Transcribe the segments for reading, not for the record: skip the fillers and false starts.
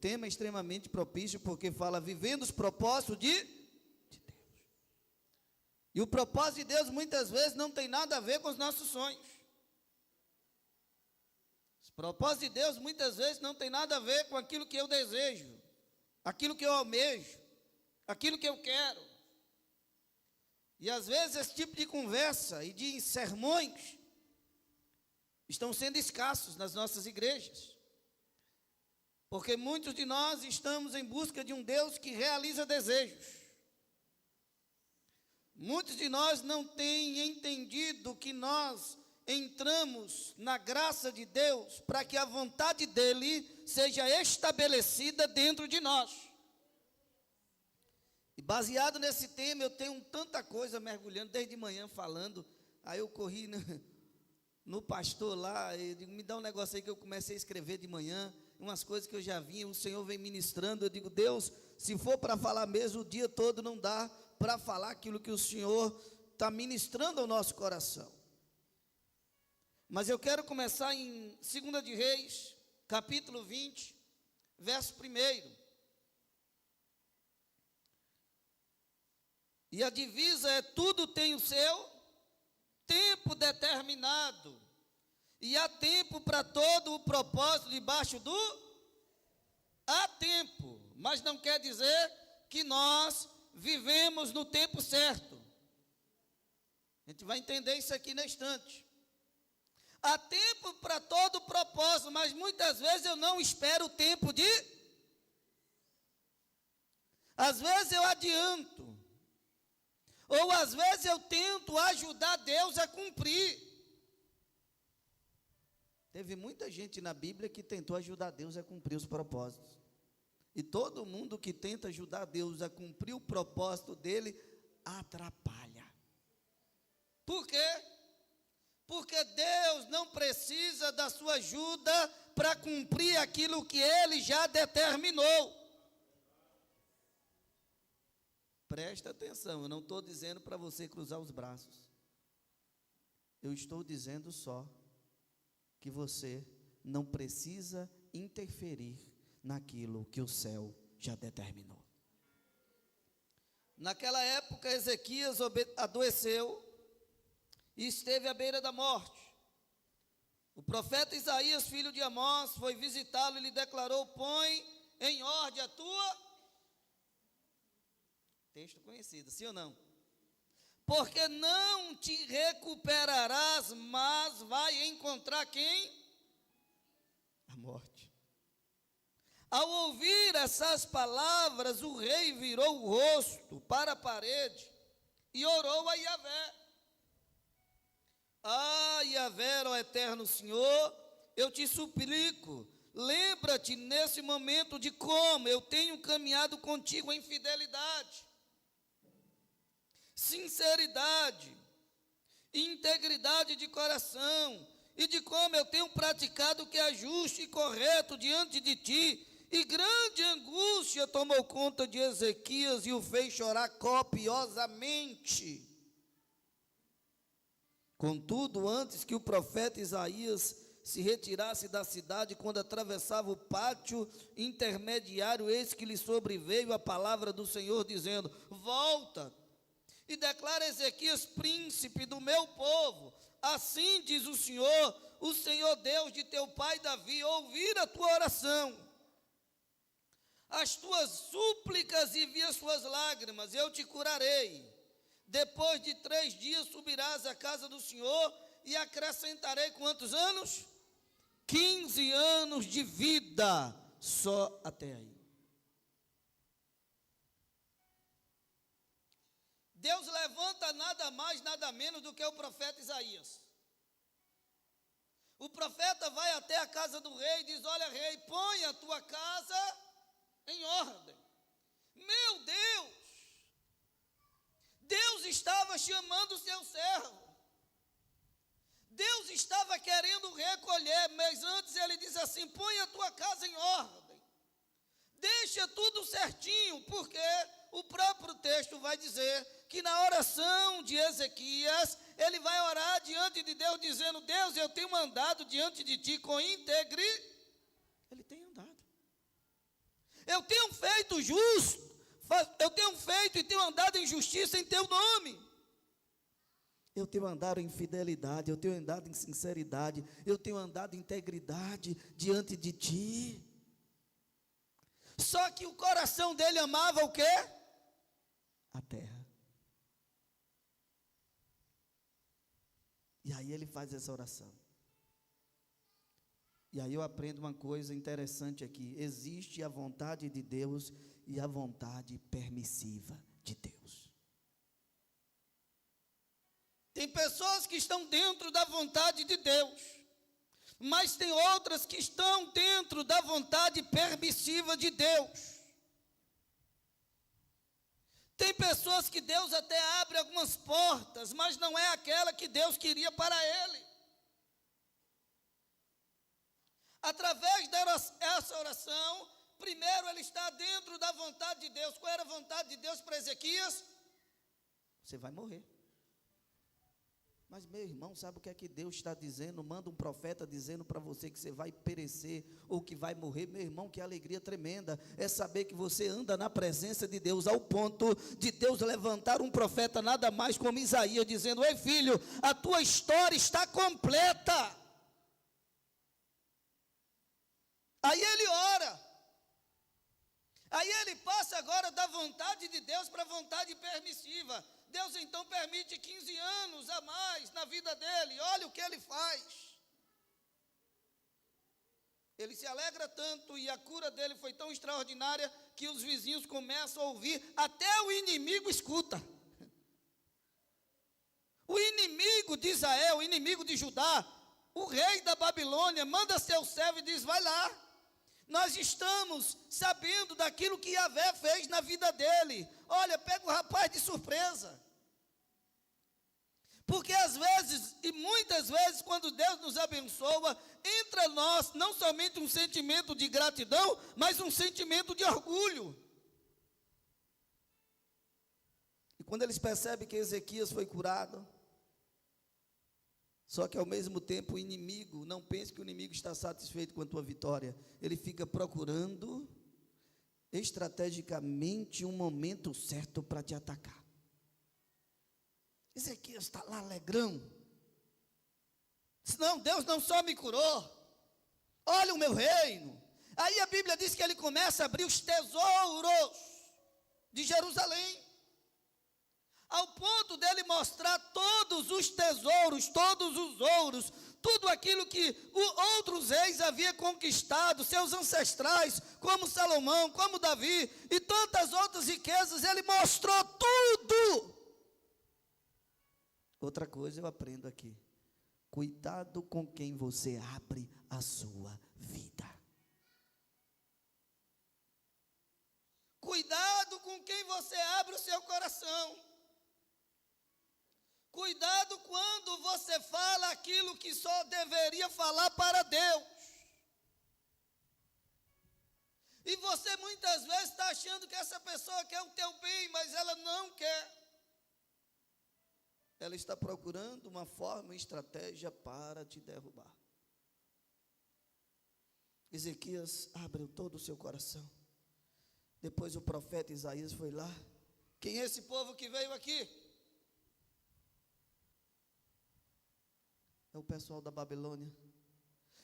tema extremamente propício, porque fala vivendo os propósitos de Deus. E o propósito de Deus muitas vezes não tem nada a ver com os nossos sonhos. Os propósitos de Deus muitas vezes não tem nada a ver com aquilo que eu desejo, aquilo que eu almejo, aquilo que eu quero. E às vezes esse tipo de conversa e de sermões estão sendo escassos nas nossas igrejas. Porque muitos de nós estamos em busca de um Deus que realiza desejos. Muitos de nós não têm entendido que nós entramos na graça de Deus para que a vontade dEle seja estabelecida dentro de nós. E baseado nesse tema, eu tenho tanta coisa mergulhando, desde manhã falando. Aí eu corri no pastor lá, eu digo, me dá um negócio aí que eu comecei a escrever de manhã, umas coisas que eu já vinha, o Senhor vem ministrando. Eu digo, Deus, se for para falar mesmo o dia todo, não dá para falar aquilo que o Senhor está ministrando ao nosso coração. Mas eu quero começar em 2 de Reis, capítulo 20, verso 1. E a divisa é: tudo tem o seu tempo determinado, e há tempo para todo o propósito debaixo do... Há tempo, mas não quer dizer que nós vivemos no tempo certo. A gente vai entender isso aqui na instante. Há tempo para todo o propósito, mas muitas vezes eu não espero o tempo de... Às vezes eu adianto, ou às vezes eu tento ajudar Deus a cumprir. Teve muita gente na Bíblia que tentou ajudar Deus a cumprir os propósitos. E todo mundo que tenta ajudar Deus a cumprir o propósito dele, atrapalha. Por quê? Porque Deus não precisa da sua ajuda para cumprir aquilo que Ele já determinou. Presta atenção, eu não estou dizendo para você cruzar os braços. Eu estou dizendo só que você não precisa interferir naquilo que o céu já determinou. Naquela época, Ezequias adoeceu e esteve à beira da morte. O profeta Isaías, filho de Amós, foi visitá-lo e lhe declarou: põe em ordem a tua... Texto conhecido, sim ou não? Porque não te recuperarás, mas vai encontrar quem? A morte. Ao ouvir essas palavras, o rei virou o rosto para a parede e orou a Yahvé. Ah, Yahvé, ó eterno Senhor, eu te suplico, lembra-te nesse momento de como eu tenho caminhado contigo em fidelidade, sinceridade, integridade de coração, e de como eu tenho praticado o que é justo e correto diante de ti. E grande angústia tomou conta de Ezequias e o fez chorar copiosamente. Contudo, antes que o profeta Isaías se retirasse da cidade, quando atravessava o pátio intermediário, eis que lhe sobreveio a palavra do Senhor, dizendo: volta e declara Ezequias, príncipe do meu povo, assim diz o Senhor Deus de teu pai Davi, ouvir a tua oração, as tuas súplicas e vi as tuas lágrimas, eu te curarei. Depois de 3 dias subirás à casa do Senhor e acrescentarei quantos anos? 15 anos de vida, só até aí. Deus levanta nada mais, nada menos do que o profeta Isaías. O profeta vai até a casa do rei e diz: olha, rei, põe a tua casa em ordem. Meu Deus! Deus estava chamando o seu servo. Deus estava querendo recolher, mas antes ele diz assim: põe a tua casa em ordem. Deixa tudo certinho, porque o próprio texto vai dizer que na oração de Ezequias, ele vai orar diante de Deus, dizendo: Deus, eu tenho andado diante de ti com íntegridade. Ele tem andado. Eu tenho feito justo, eu tenho feito e tenho andado em justiça em teu nome. Eu tenho andado em fidelidade, eu tenho andado em sinceridade, eu tenho andado em integridade diante de ti. Só que o coração dele amava o quê? A terra. E aí ele faz essa oração. E aí eu aprendo uma coisa interessante aqui. Existe a vontade de Deus e a vontade permissiva de Deus. Tem pessoas que estão dentro da vontade de Deus, mas tem outras que estão dentro da vontade permissiva de Deus. Tem pessoas que Deus até abre algumas portas, mas não é aquela que Deus queria para ele. Através dessa oração, primeiro ele está dentro da vontade de Deus. Qual era a vontade de Deus para Ezequias? Você vai morrer. Mas, meu irmão, sabe o que é que Deus está dizendo? Manda um profeta dizendo para você que você vai perecer ou que vai morrer. Meu irmão, que alegria tremenda é saber que você anda na presença de Deus, ao ponto de Deus levantar um profeta nada mais como Isaías, dizendo: ei filho, a tua história está completa. Aí ele ora. Aí ele passa agora da vontade de Deus para a vontade permissiva. Deus então permite 15 anos a mais na vida dele. Olha o que ele faz. Ele se alegra tanto e a cura dele foi tão extraordinária que os vizinhos começam a ouvir, até o inimigo escuta. O inimigo de Israel, o inimigo de Judá, o rei da Babilônia, manda seu servo e diz: vai lá. Nós estamos sabendo daquilo que Yahvé fez na vida dele. Olha, pega o rapaz de surpresa. Porque às vezes, e muitas vezes, quando Deus nos abençoa, entra em nós não somente um sentimento de gratidão, mas um sentimento de orgulho. E quando eles percebem que Ezequias foi curado, só que ao mesmo tempo o inimigo, não pense que o inimigo está satisfeito com a tua vitória, ele fica procurando estrategicamente um momento certo para te atacar. Ezequias está lá alegrão. Não, Deus não só me curou, olha o meu reino. Aí a Bíblia diz que ele começa a abrir os tesouros de Jerusalém, ao ponto dele mostrar todos os tesouros, todos os ouros, tudo aquilo que outros reis haviam conquistado, seus ancestrais, como Salomão, como Davi, e tantas outras riquezas, ele mostrou tudo. Outra coisa eu aprendo aqui: cuidado com quem você abre a sua vida. Cuidado com quem você abre o seu coração. Cuidado quando você fala aquilo que só deveria falar para Deus. E você muitas vezes está achando que essa pessoa quer o teu bem, mas ela não quer. Ela está procurando uma forma, uma estratégia para te derrubar. Ezequias abriu todo o seu coração. Depois o profeta Isaías foi lá. Quem é esse povo que veio aqui? É o pessoal da Babilônia.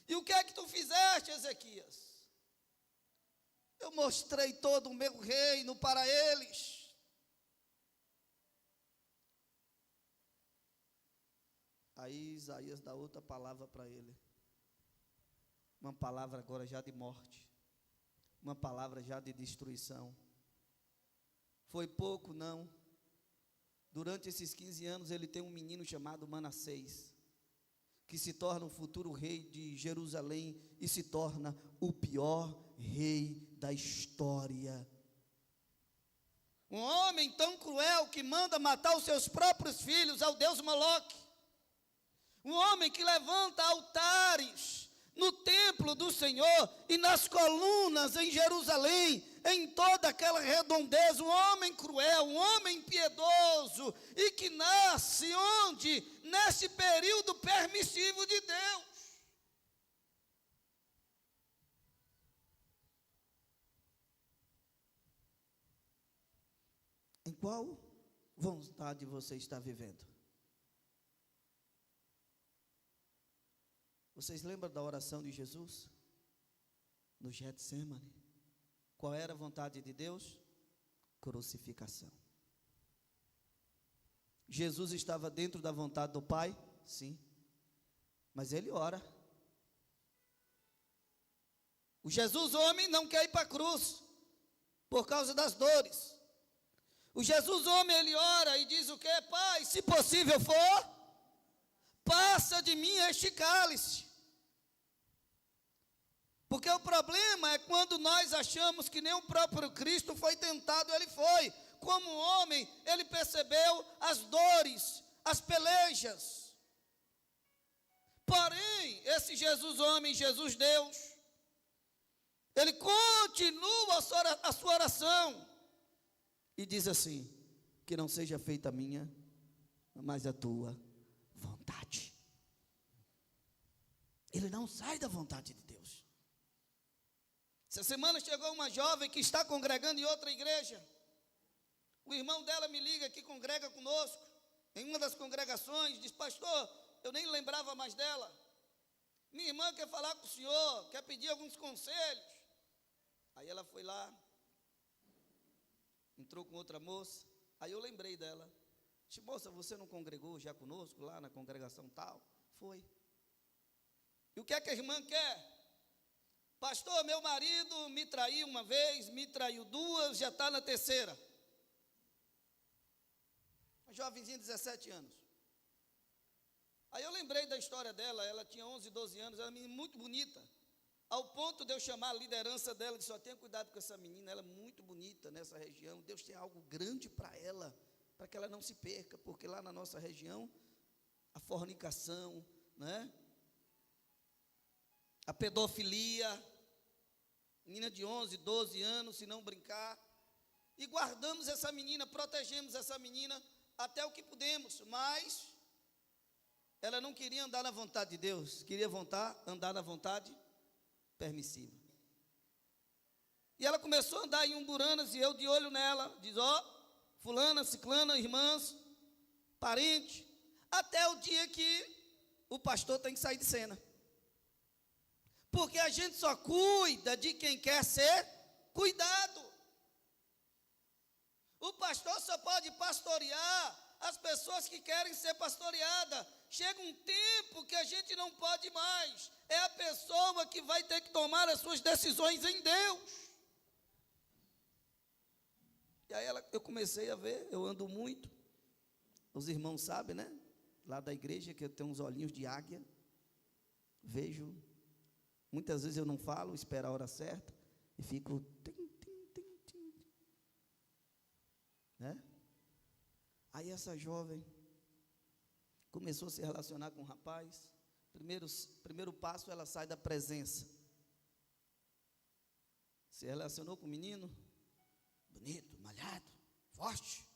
E o que é que tu fizeste, Ezequias? Eu mostrei todo o meu reino para eles. Aí Isaías dá outra palavra para ele. Uma palavra agora já de morte. Uma palavra já de destruição. Foi pouco, não. Durante esses 15 anos ele tem um menino chamado Manassés, que se torna o futuro rei de Jerusalém e se torna o pior rei da história. Um homem tão cruel que manda matar os seus próprios filhos ao deus Moloque. Um homem que levanta altares no templo do Senhor e nas colunas em Jerusalém, em toda aquela redondeza. Um homem cruel, um homem impiedoso, e que nasce onde? Nesse período permissivo de Deus. qual vontade você está vivendo? Vocês lembram da oração de Jesus? No Getsemane. Qual era a vontade de Deus? Crucificação. Jesus estava dentro da vontade do Pai? Sim. Mas ele ora. O Jesus homem não quer ir para a cruz, por causa das dores. O Jesus homem, ele ora e diz o quê? Pai, se possível for, passa de mim este cálice. Porque o problema é quando nós achamos que nem o próprio Cristo foi tentado, ele foi. Como homem, ele percebeu as dores, as pelejas. Porém, esse Jesus homem, Jesus Deus, ele continua a sua oração e diz assim: que não seja feita a minha, mas a tua vontade. Ele não sai da vontade de Deus. Essa semana chegou uma jovem que está congregando em outra igreja. O irmão dela me liga, que congrega conosco, em uma das congregações, diz: pastor, eu nem lembrava mais dela. Minha irmã quer falar com o senhor, quer pedir alguns conselhos. Aí ela foi lá, entrou com outra moça. Aí eu lembrei dela. Disse: moça, você não congregou já conosco lá na congregação tal? Foi. E o que é que a irmã quer? Pastor, meu marido me traiu uma vez, me traiu duas, já está na terceira. Uma jovenzinha de 17 anos. Aí eu lembrei da história dela. Ela tinha 11, 12 anos, era uma menina muito bonita. Ao ponto de eu chamar a liderança dela, disse: só tenha cuidado com essa menina, ela é muito bonita nessa região. Deus tem algo grande para ela, para que ela não se perca, porque lá na nossa região, a fornicação, né? A pedofilia, menina de 11, 12 anos, se não brincar. E guardamos essa menina, protegemos essa menina até o que pudemos, mas ela não queria andar na vontade de Deus, queria andar na vontade permissiva. E ela começou a andar em Umburanas, e eu de olho nela, diz: ó, fulana, ciclana, irmãs, parente, até o dia que o pastor tem que sair de cena. Porque a gente só cuida de quem quer ser cuidado. O pastor só pode pastorear as pessoas que querem ser pastoreadas. Chega um tempo que a gente não pode mais. É a pessoa que vai ter que tomar as suas decisões em Deus. E aí eu comecei a ver, eu ando muito. Os irmãos sabem, né? Lá da igreja, que eu tenho uns olhinhos de águia. Vejo. Muitas vezes eu não falo, espero a hora certa. E fico... né? Aí essa jovem começou a se relacionar com o rapaz. Primeiro passo, ela sai da presença. Se relacionou com o menino, bonito, malhado, forte.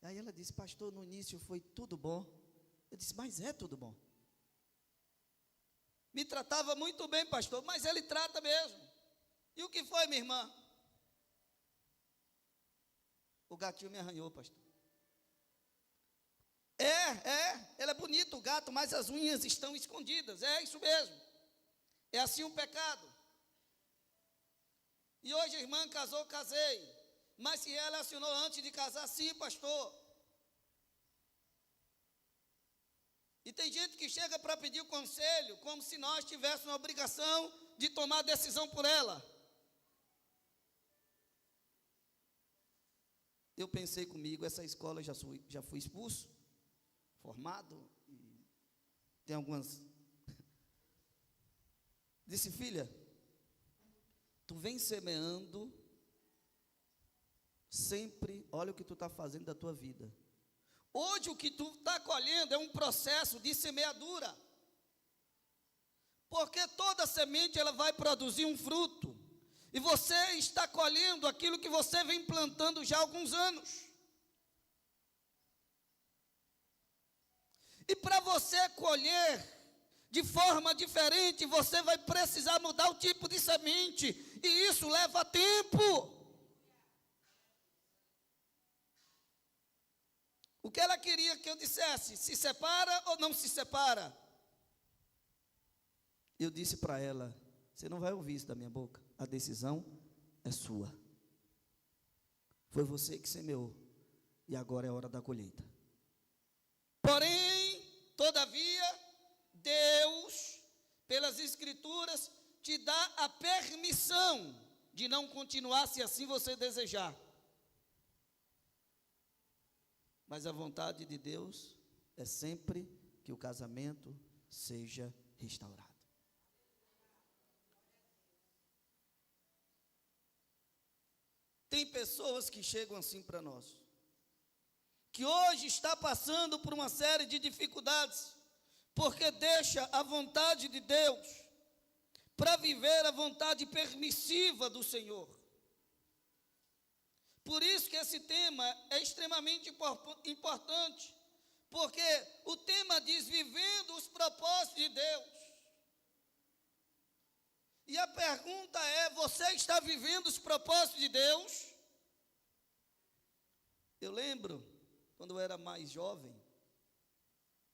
Aí ela disse: pastor, no início foi tudo bom. Eu disse: mas é tudo bom. Me tratava muito bem, pastor, mas ele trata mesmo. E o que foi, minha irmã? O gatinho me arranhou, pastor. Ele é bonito, o gato, mas as unhas estão escondidas. É isso mesmo. É assim um pecado. E hoje a irmã casou, casei. Mas se relacionou antes de casar, sim, pastor. E tem gente que chega para pedir o conselho, como se nós tivéssemos a obrigação de tomar decisão por ela. Eu pensei comigo: essa escola já fui expulso, formado, e tem algumas... Disse: filha, tu vem semeando sempre, olha o que tu está fazendo da tua vida. Hoje o que tu está colhendo é um processo de semeadura. Porque toda semente ela vai produzir um fruto. E você está colhendo aquilo que você vem plantando já há alguns anos. E para você colher de forma diferente, você vai precisar mudar o tipo de semente. E isso leva tempo. que ela queria que eu dissesse? Se separa ou não se separa? Eu disse para ela: você não vai ouvir isso da minha boca, a decisão é sua. Foi você que semeou, e agora é hora da colheita. Porém, todavia, Deus, pelas Escrituras, te dá a permissão de não continuar se assim você desejar. Mas a vontade de Deus é sempre que o casamento seja restaurado. Tem pessoas que chegam assim para nós, que hoje está passando por uma série de dificuldades, porque deixa a vontade de Deus para viver a vontade permissiva do Senhor. Por isso que esse tema é extremamente importante, porque o tema diz: vivendo os propósitos de Deus. E a pergunta é: você está vivendo os propósitos de Deus? Eu lembro, quando eu era mais jovem,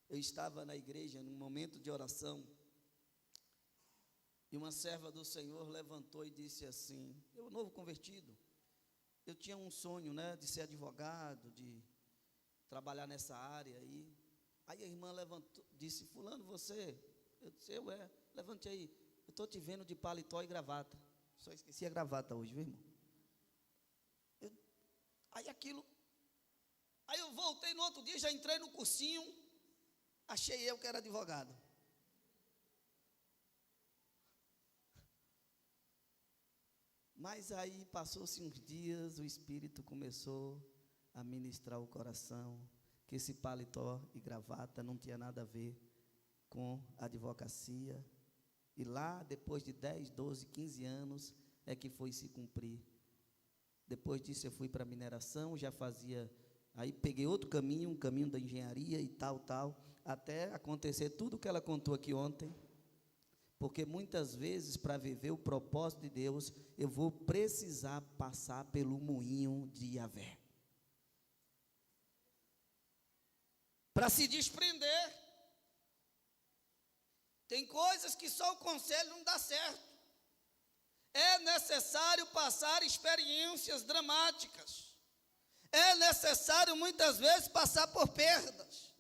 eu estava na igreja, num momento de oração, e uma serva do Senhor levantou e disse assim, eu novo convertido, eu tinha um sonho, de ser advogado, de trabalhar nessa área aí. Aí a irmã levantou, disse: fulano, você? Eu disse: levante aí, eu estou te vendo de paletó e gravata. Só esqueci a gravata hoje, viu, irmão? Aí eu voltei no outro dia, já entrei no cursinho, achei eu que era advogado. Mas aí passou-se uns dias, o Espírito começou a ministrar o coração, que esse paletó e gravata não tinha nada a ver com a advocacia. E lá, depois de 10, 12, 15 anos, é que foi se cumprir. Depois disso eu fui para a mineração, já fazia, aí peguei outro caminho, um caminho da engenharia e tal, até acontecer tudo o que ela contou aqui ontem. Porque muitas vezes, para viver o propósito de Deus, eu vou precisar passar pelo moinho de Yahvé. Para se desprender. Tem coisas que só o conselho não dá certo. É necessário passar experiências dramáticas. É necessário muitas vezes passar por perdas.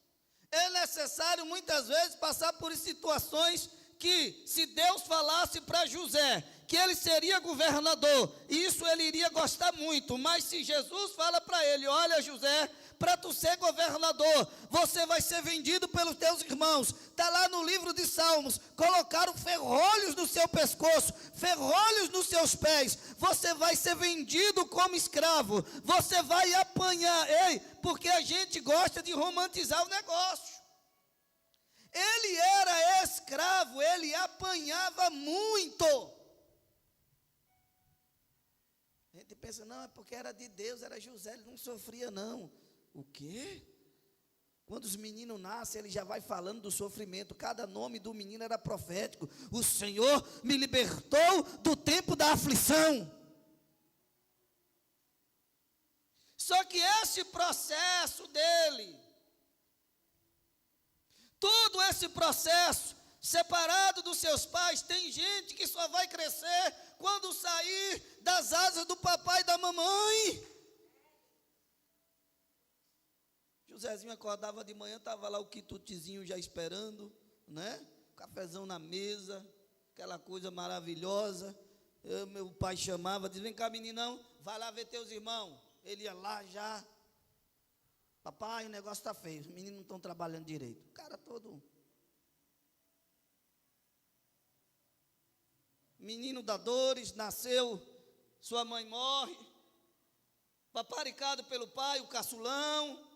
É necessário muitas vezes passar por situações que, se Deus falasse para José que ele seria governador, isso ele iria gostar muito. Mas se Jesus fala para ele: olha, José, para tu ser governador, você vai ser vendido pelos teus irmãos. Está lá no livro de Salmos, colocaram ferrolhos no seu pescoço, ferrolhos nos seus pés, você vai ser vendido como escravo, você vai apanhar. Porque a gente gosta de romantizar o negócio. Ele era escravo, ele apanhava muito. A gente pensa: não, é porque era de Deus, era José, ele não sofria não. O quê? Quando os meninos nascem, ele já vai falando do sofrimento. Cada nome do menino era profético. O Senhor me libertou do tempo da aflição. Só que esse processo dele, todo esse processo, separado dos seus pais, tem gente que só vai crescer quando sair das asas do papai e da mamãe. Josézinho acordava de manhã, estava lá o quitutezinho já esperando, cafezão na mesa, aquela coisa maravilhosa. Meu pai chamava, dizia: vem cá, meninão, vai lá ver teus irmãos. Ele ia lá já: papai, o negócio está feio, os meninos não estão trabalhando direito. O cara todo menino da dores, nasceu, sua mãe morre, paparicado pelo pai, o caçulão.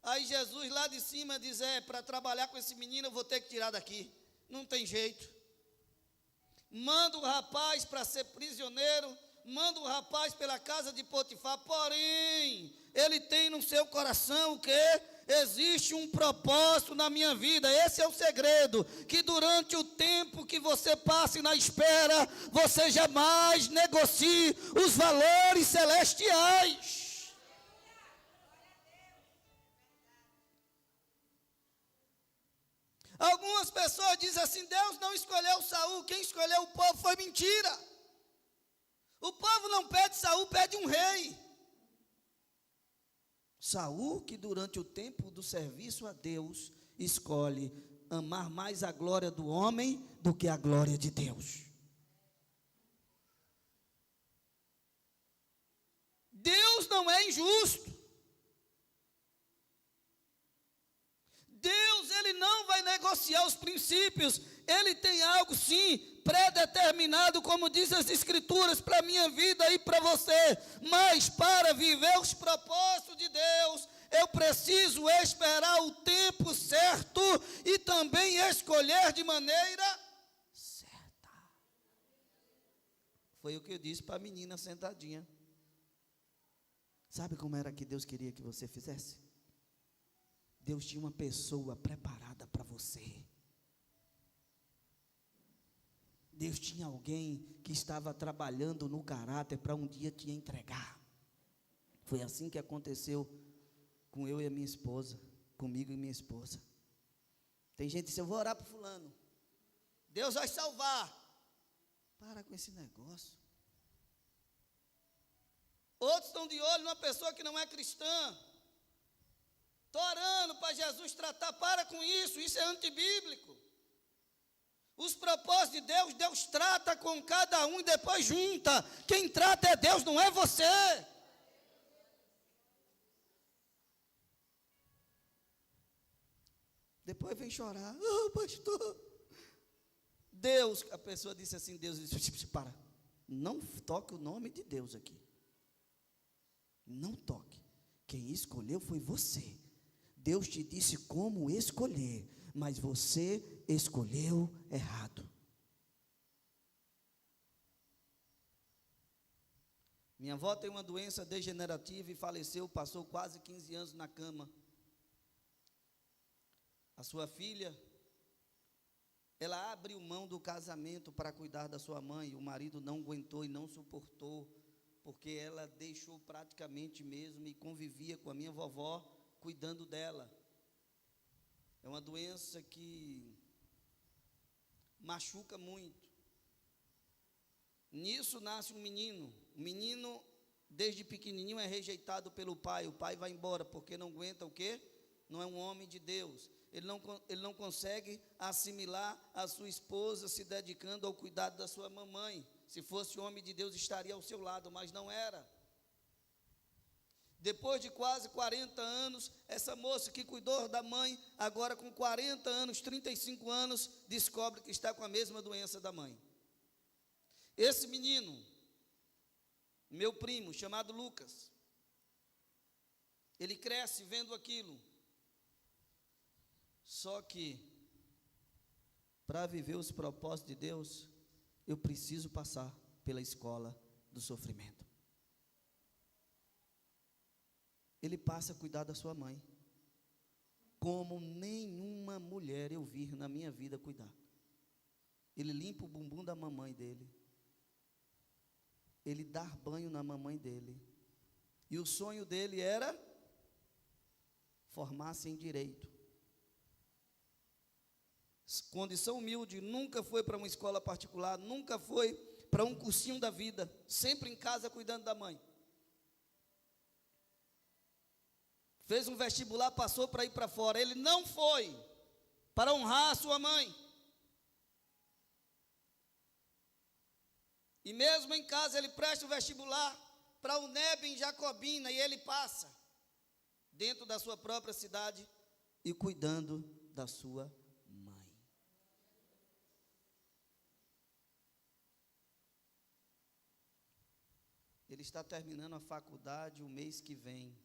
Aí Jesus lá de cima diz: para trabalhar com esse menino eu vou ter que tirar daqui, não tem jeito. Manda o rapaz para ser prisioneiro, manda o rapaz pela casa de Potifar, porém, ele tem no seu coração o quê? Existe um propósito na minha vida. Esse é o segredo, que durante o tempo que você passe na espera, você jamais negocie os valores celestiais. Algumas pessoas dizem assim: Deus não escolheu Saul, quem escolheu o povo foi mentira. O povo não pede Saul, pede um rei. Saul, que durante o tempo do serviço a Deus, escolhe amar mais a glória do homem do que a glória de Deus. Deus não é injusto. Deus, ele não vai negociar os princípios. Ele tem algo, sim, pré-determinado, como diz as Escrituras, para a minha vida e para você. Mas para viver os propósitos de Deus, eu preciso esperar o tempo certo e também escolher de maneira certa. Foi o que eu disse para a menina sentadinha. Sabe como era que Deus queria que você fizesse? Deus tinha uma pessoa preparada para você. Deus tinha alguém que estava trabalhando no caráter para um dia te entregar. Foi assim que aconteceu com eu e a minha esposa, comigo e minha esposa. Tem gente que diz: eu vou orar para fulano, Deus vai salvar. Para com esse negócio. Outros estão de olho numa pessoa que não é cristã. Estou orando para Jesus tratar. Para com isso, isso é antibíblico. Os propósitos de Deus, Deus trata com cada um e depois junta. Quem trata é Deus, não é você. Depois vem chorar: pastor, Deus, a pessoa disse assim, Deus disse: para, não toque o nome de Deus aqui. Não toque. Quem escolheu foi você. Deus te disse como escolher, mas você escolheu errado. Minha avó tem uma doença degenerativa e faleceu, passou quase 15 anos na cama. A sua filha, ela abriu mão do casamento para cuidar da sua mãe. O marido não aguentou e não suportou, porque ela deixou praticamente mesmo e convivia com a minha vovó, cuidando dela. É uma doença que machuca muito. Nisso nasce um menino. O menino, desde pequenininho, é rejeitado pelo pai. O pai vai embora porque não aguenta o quê? Não é um homem de Deus. Ele não consegue assimilar a sua esposa se dedicando ao cuidado da sua mamãe. Se fosse homem de Deus, estaria ao seu lado, mas não era. Depois de quase 40 anos, essa moça que cuidou da mãe, agora com 40 anos, 35 anos, descobre que está com a mesma doença da mãe. Esse menino, meu primo, chamado Lucas, ele cresce vendo aquilo. Só que, para viver os propósitos de Deus, eu preciso passar pela escola do sofrimento. Ele passa a cuidar da sua mãe, como nenhuma mulher eu vi na minha vida cuidar. Ele limpa o bumbum da mamãe dele, ele dá banho na mamãe dele, e o sonho dele era formar-se em direito. Condição humilde, nunca foi para uma escola particular, nunca foi para um cursinho da vida, sempre em casa cuidando da mãe. Fez um vestibular, passou para ir para fora. Ele não foi para honrar a sua mãe. E mesmo em casa ele presta o vestibular para o UNEB em Jacobina e ele passa dentro da sua própria cidade e cuidando da sua mãe. Ele está terminando a faculdade o mês que vem.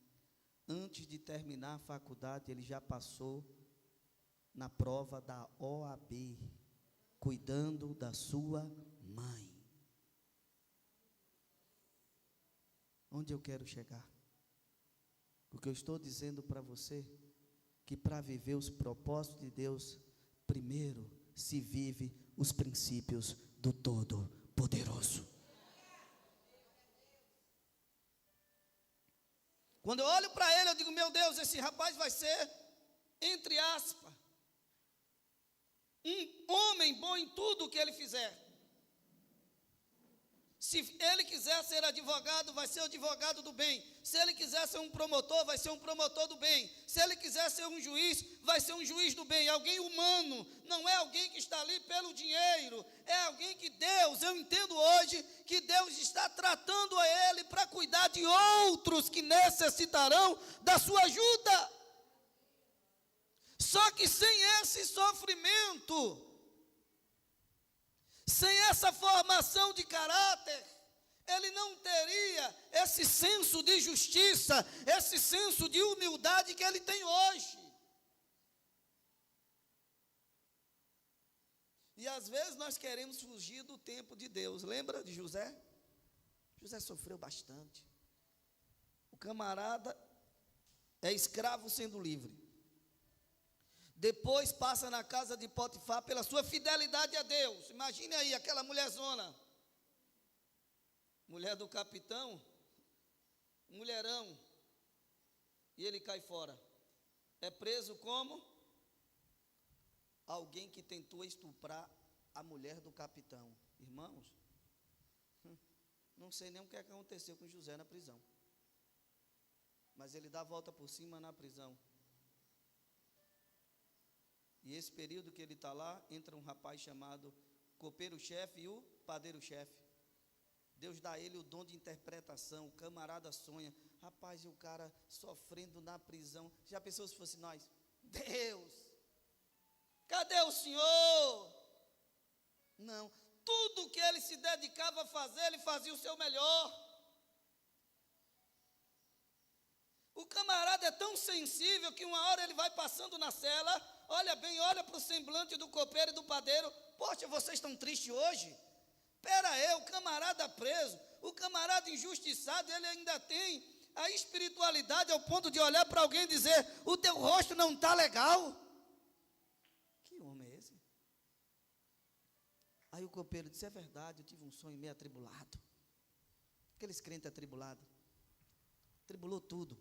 Antes de terminar a faculdade, ele já passou na prova da OAB, cuidando da sua mãe. Onde eu quero chegar? O que eu estou dizendo para você, que para viver os propósitos de Deus, primeiro se vive os princípios do Todo-Poderoso. Quando eu olho para ele, eu digo: meu Deus, esse rapaz vai ser, entre aspas, um homem bom em tudo o que ele fizer. Se ele quiser ser advogado, vai ser advogado do bem. Se ele quiser ser um promotor, vai ser um promotor do bem. Se ele quiser ser um juiz, vai ser um juiz do bem. Alguém humano, não é alguém que está ali pelo dinheiro. É alguém que Deus, eu entendo hoje, que Deus está tratando a ele para cuidar de outros que necessitarão da sua ajuda. Só que sem esse sofrimento, sem essa formação de caráter, ele não teria esse senso de justiça, esse senso de humildade que ele tem hoje. E às vezes nós queremos fugir do tempo de Deus. Lembra de José? José sofreu bastante. O camarada é escravo sendo livre. Depois passa na casa de Potifar pela sua fidelidade a Deus. Imagine aí aquela mulherzona. Mulher do capitão, mulherão. E ele cai fora. É preso como? Alguém que tentou estuprar a mulher do capitão. Irmãos, não sei nem o que aconteceu com José na prisão. Mas ele dá a volta por cima na prisão. E esse período que ele está lá, entra um rapaz chamado copeiro-chefe e o padeiro-chefe. Deus dá a ele o dom de interpretação, o camarada sonha. Rapaz, e o cara sofrendo na prisão. Já pensou se fosse nós? Deus, cadê o Senhor? Não, tudo que ele se dedicava a fazer, ele fazia o seu melhor. O camarada é tão sensível que uma hora ele vai passando na cela, olha bem, olha para o semblante do copeiro e do padeiro. Poxa, vocês estão tristes hoje? Espera aí, o camarada preso, o camarada injustiçado, ele ainda tem a espiritualidade ao ponto de olhar para alguém e dizer, o teu rosto não está legal. Que homem é esse? Aí o copeiro disse, é verdade, eu tive um sonho meio atribulado. Aqueles crentes atribulados. Atribulou tudo.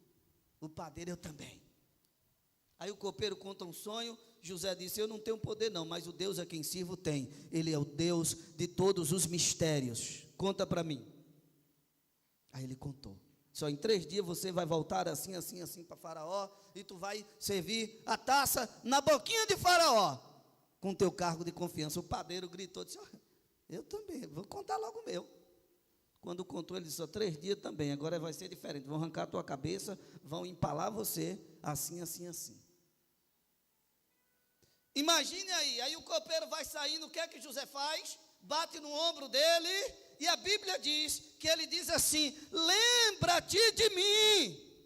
O padeiro eu também. Aí o copeiro conta um sonho. José disse, eu não tenho poder não, mas o Deus a quem sirvo tem. Ele é o Deus de todos os mistérios. Conta para mim. Aí ele contou. Só em 3 dias você vai voltar assim, assim, assim para Faraó, e tu vai servir a taça na boquinha de Faraó, com teu cargo de confiança. O padeiro gritou, disse, eu também, vou contar logo o meu. Quando contou, ele disse, 3 dias também, agora vai ser diferente, vão arrancar a tua cabeça, vão empalar você, assim, assim, assim. Imagine aí o copeiro vai saindo, o que é que José faz? Bate no ombro dele, e a Bíblia diz, que ele diz assim, lembra-te de mim,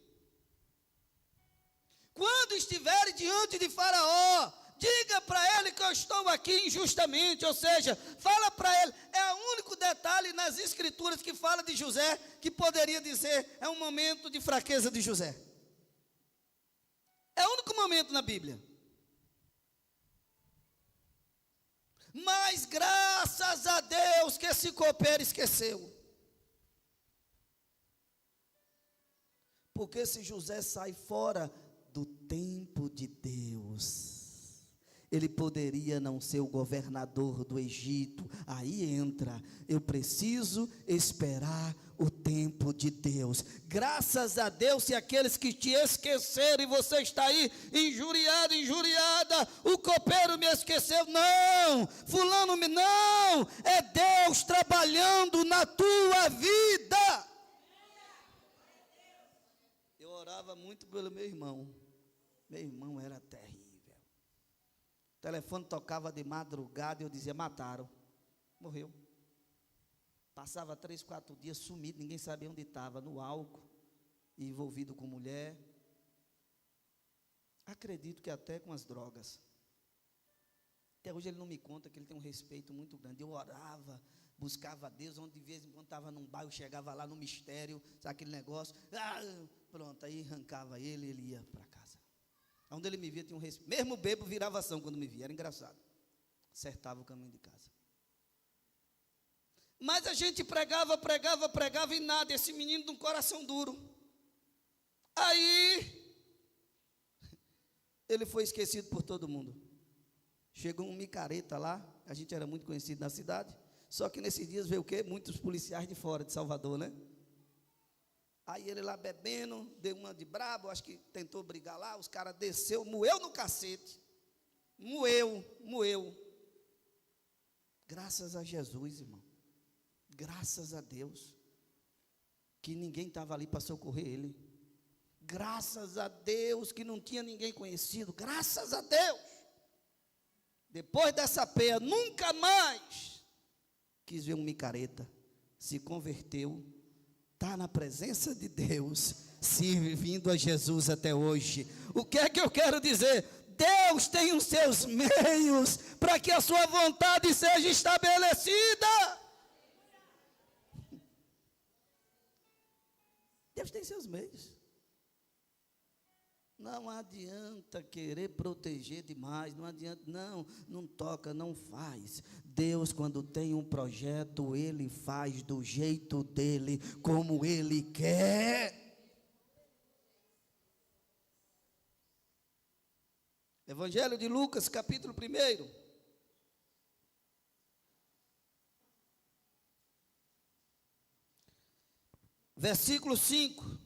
quando estiver diante de Faraó, diga para ele que eu estou aqui injustamente, ou seja, fala para ele, é o único detalhe nas escrituras que fala de José, que poderia dizer, é um momento de fraqueza de José. É o único momento na Bíblia. Mas graças a Deus que esse copeiro esqueceu. Porque se José sai fora do tempo de Deus, ele poderia não ser o governador do Egito. Aí entra, eu preciso esperar o tempo de Deus. Graças a Deus, se aqueles que te esqueceram e você está aí injuriado, injuriada, o copeiro me esqueceu. Não, fulano não, é Deus trabalhando na tua vida. Eu orava muito pelo meu irmão. Meu irmão era terrível. O telefone tocava de madrugada e eu dizia, mataram, morreu. Passava 3, 4 dias sumido, ninguém sabia onde estava, no álcool, envolvido com mulher. Acredito que até com as drogas. Até hoje ele não me conta que ele tem um respeito muito grande. Eu orava, buscava a Deus, onde de vez em quando estava num bairro, chegava lá no mistério, sabe aquele negócio, pronto, aí arrancava ele ia para casa. Onde ele me via tinha um respeito. Mesmo bebo virava ação quando me via. Era engraçado. Acertava o caminho de casa. Mas a gente pregava e nada. Esse menino de um coração duro. Aí ele foi esquecido por todo mundo. Chegou um micareta lá, a gente era muito conhecido na cidade, só que nesses dias veio o quê? Muitos policiais de fora, de Salvador, né? Aí ele lá bebendo, deu uma de brabo, acho que tentou brigar lá, os caras desceu, moeu no cacete. Moeu. Graças a Jesus, irmão. Graças a Deus. Que ninguém estava ali para socorrer ele. Graças a Deus que não tinha ninguém conhecido. Graças a Deus. Depois dessa peia, nunca mais quis ver um micareta. Se converteu. Está na presença de Deus, servindo a Jesus até hoje. O que é que eu quero dizer? Deus tem os seus meios para que a sua vontade seja estabelecida. Deus tem seus meios. Não adianta querer proteger demais, não adianta, não toca, não faz. Deus, quando tem um projeto, Ele faz do jeito dEle, como Ele quer. Evangelho de Lucas, capítulo 1. Versículo 5.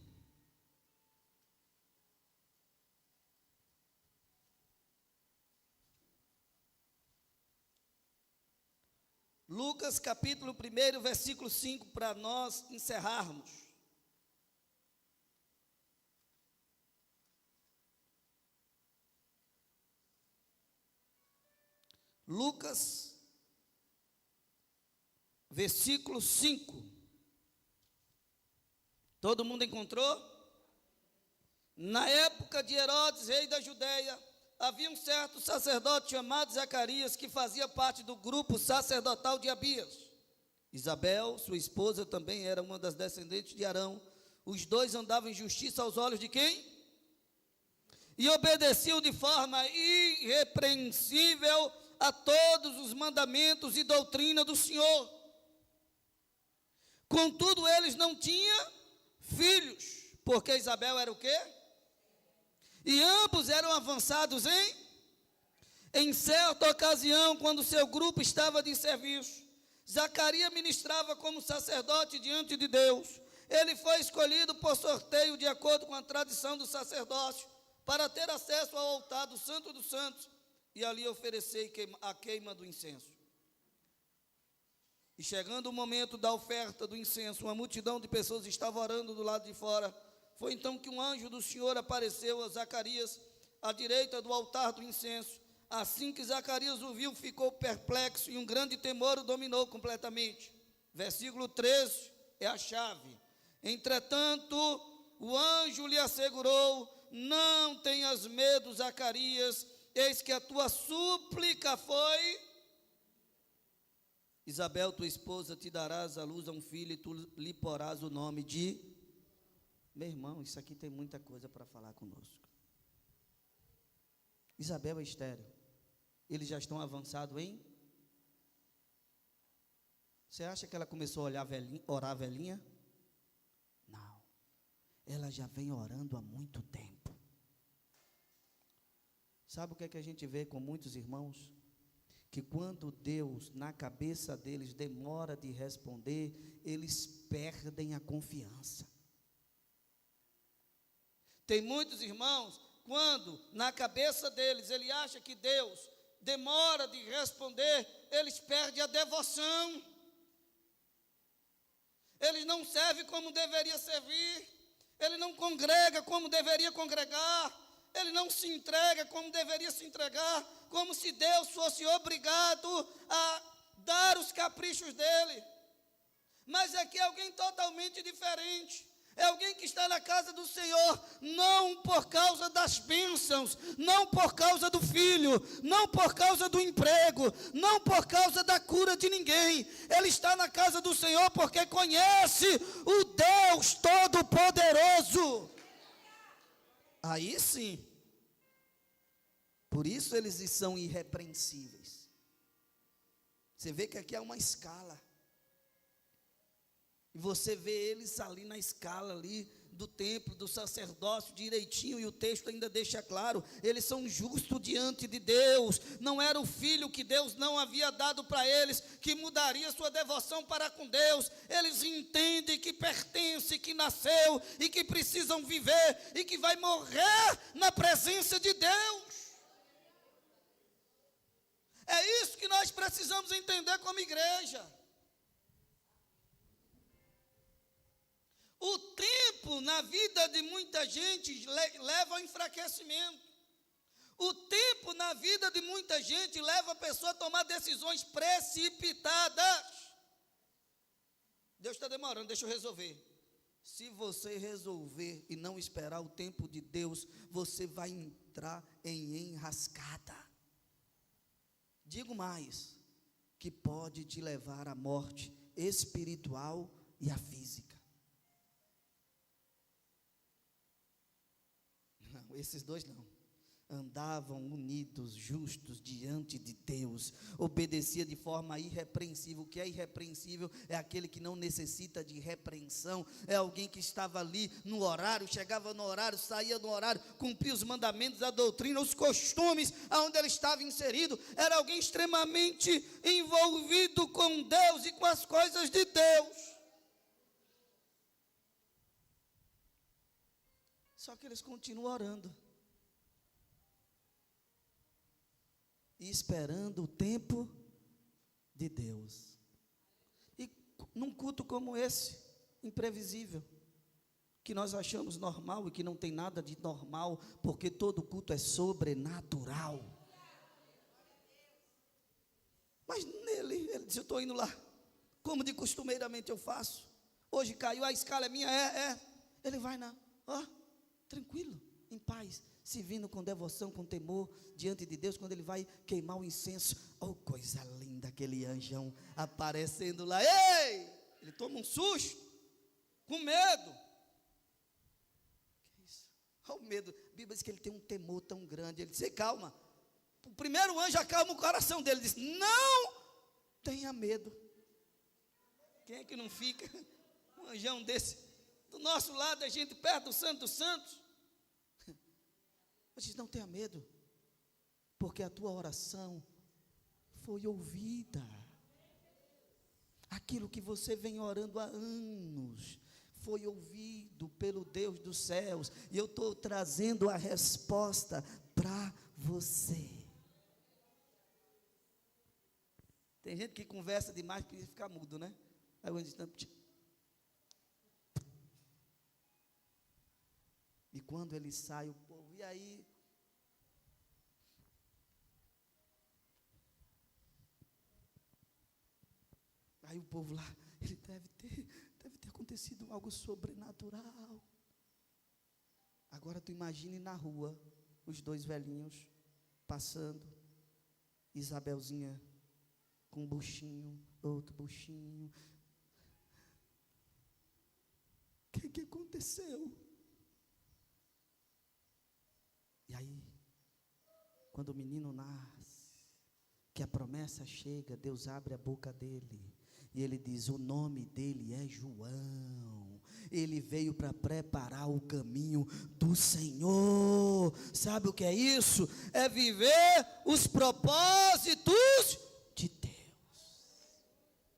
Lucas capítulo 1, versículo 5, para nós encerrarmos. Lucas, versículo 5. Todo mundo encontrou? Na época de Herodes, rei da Judeia, havia um certo sacerdote chamado Zacarias, que fazia parte do grupo sacerdotal de Abias. Isabel, sua esposa, também era uma das descendentes de Arão. Os dois andavam em justiça aos olhos de quem? E obedeciam de forma irrepreensível a todos os mandamentos e doutrina do Senhor. Contudo, eles não tinham filhos, porque Isabel era o quê? E ambos eram avançados em certa ocasião, quando seu grupo estava de serviço, Zacarias ministrava como sacerdote diante de Deus. Ele foi escolhido por sorteio, de acordo com a tradição do sacerdócio, para ter acesso ao altar do Santo dos Santos e ali oferecer a queima do incenso. E chegando o momento da oferta do incenso, uma multidão de pessoas estava orando do lado de fora. Foi então que um anjo do Senhor apareceu a Zacarias, à direita do altar do incenso. Assim que Zacarias o viu, ficou perplexo e um grande temor o dominou completamente. Versículo 13 é a chave. Entretanto, o anjo lhe assegurou: não tenhas medo, Zacarias, eis que a tua súplica foi... Isabel, tua esposa, te darás à luz a um filho e tu lhe porás o nome de... Meu irmão, isso aqui tem muita coisa para falar conosco. Isabel é estéril. Eles já estão avançados em... Você acha que ela começou a orar velhinha? Não. Ela já vem orando há muito tempo. Sabe o que é que a gente vê com muitos irmãos? Que quando Deus, na cabeça deles, demora de responder, eles perdem a confiança. Tem muitos irmãos, quando na cabeça deles, ele acha que Deus demora de responder, eles perdem a devoção. Eles não servem como deveria servir. Ele não congrega como deveria congregar. Ele não se entrega como deveria se entregar, como se Deus fosse obrigado a dar os caprichos dele. Mas aqui é alguém totalmente diferente. É alguém que está na casa do Senhor, não por causa das bênçãos, não por causa do filho, não por causa do emprego, não por causa da cura de ninguém. Ele está na casa do Senhor porque conhece o Deus Todo-Poderoso. Aí sim. Por isso eles são irrepreensíveis. Você vê que aqui é uma escala. E você vê eles ali na escala ali, do templo, do sacerdócio direitinho, e o texto ainda deixa claro, eles são justos diante de Deus. Não era o filho que Deus não havia dado para eles, que mudaria sua devoção para com Deus. Eles entendem que pertence, que nasceu, e que precisam viver, e que vai morrer na presença de Deus. É isso que nós precisamos entender como igreja. O tempo na vida de muita gente leva ao enfraquecimento. O tempo na vida de muita gente leva a pessoa a tomar decisões precipitadas. Deus está demorando, deixa eu resolver. Se você resolver e não esperar o tempo de Deus, você vai entrar em enrascada. Digo mais, que pode te levar à morte espiritual e à física. Não, esses dois não. Andavam unidos, justos diante de Deus, obedecia de forma irrepreensível. O que é irrepreensível é aquele que não necessita de repreensão, é alguém que estava ali no horário, chegava no horário, saía no horário, cumpria os mandamentos, a doutrina, os costumes aonde ele estava inserido. Era alguém extremamente envolvido com Deus e com as coisas de Deus. Só que eles continuam orando e esperando o tempo de Deus. E num culto como esse, imprevisível, que nós achamos normal e que não tem nada de normal, porque todo culto é sobrenatural. Mas nele, ele disse: eu estou indo lá, como de costumeiramente eu faço. Hoje caiu, a escala é minha, ele vai tranquilo, em paz, se vindo com devoção, com temor, diante de Deus. Quando ele vai queimar o incenso, oh, coisa linda, aquele anjão aparecendo lá. Ei! Ele toma um susto, com medo. Que isso? Olha o medo. A Bíblia diz que ele tem um temor tão grande. Ele disse: calma. O primeiro anjo acalma o coração dele, diz: não tenha medo. Quem é que não fica? Um anjão desse do nosso lado, a gente perto do Santo dos Santos. Mas diz: não tenha medo, porque a tua oração foi ouvida. Aquilo que você vem orando há anos foi ouvido pelo Deus dos céus, e eu estou trazendo a resposta para você. Tem gente que conversa demais que fica mudo, né? Aí o anjo diz: e quando ele sai, o povo, e aí? Aí o povo lá, ele deve ter acontecido algo sobrenatural. Agora tu imagine na rua, os dois velhinhos passando, Isabelzinha com um buchinho, outro buchinho. O que aconteceu? E aí, quando o menino nasce, que a promessa chega, Deus abre a boca dele, e ele diz: o nome dele é João. Ele veio para preparar o caminho do Senhor. Sabe o que é isso? É viver os propósitos